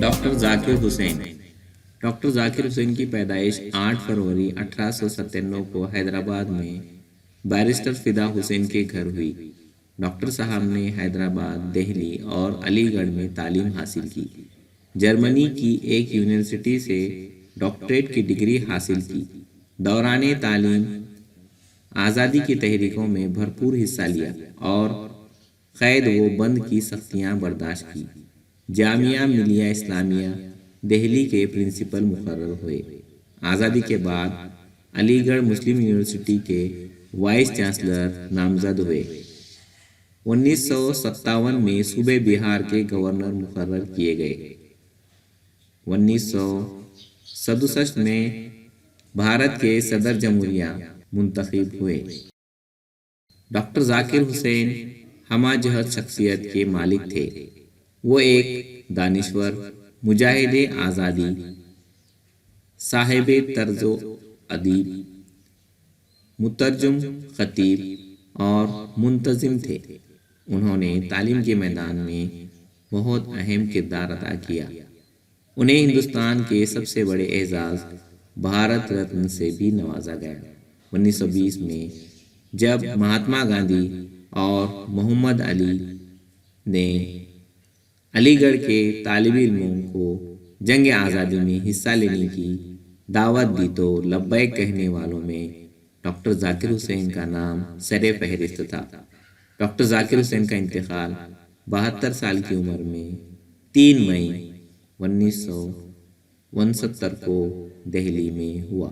Doctor ذاکر حسین۔ Doctor ذاکر حسین کی پیدائش 8 فروری 1897 کو حیدرآباد میں بیرسٹر فدا حسین کے گھر ہوئی۔ ڈاکٹر صاحب نے حیدرآباد، دہلی اور علی گڑھ میں تعلیم حاصل کی۔ جرمنی کی ایک یونیورسٹی سے ڈاکٹریٹ کی ڈگری حاصل کی۔ دوران تعلیم آزادی کی تحریکوں میں بھرپور حصہ لیا اور قید و بند کی سختیاں برداشت کی۔ جامعہ ملیہ اسلامیہ دہلی کے پرنسپل مقرر ہوئے۔ آزادی کے بعد علی گڑھ مسلم یونیورسٹی کے وائس چانسلر نامزد ہوئے۔ 1957 میں صوبے بہار کے گورنر مقرر کیے گئے۔ 1967 میں بھارت کے صدر جمہوریہ منتخب ہوئے۔ ڈاکٹر ذاکر حسین ہمہ جہت شخصیت کے مالک تھے۔ وہ ایک دانشور، مجاہد آزادی، صاحب طرز و ادب، مترجم، خطیب اور منتظم تھے۔ انہوں نے تعلیم کے میدان میں بہت اہم کردار ادا کیا۔ انہیں ہندوستان کے سب سے بڑے اعزاز بھارت رتن سے بھی نوازا گیا۔ 1920 میں جب مہاتما گاندھی اور محمد علی نے علی گڑھ کے طالب علموں کو جنگ آزادی میں حصہ لینے کی دعوت دی تو لبیک کہنے والوں میں ڈاکٹر ذاکر حسین کا نام سر فہرست تھا۔ ڈاکٹر ذاکر حسین کا انتقال 72 سال کی عمر میں 3 مئی 1969 کو دہلی میں ہوا۔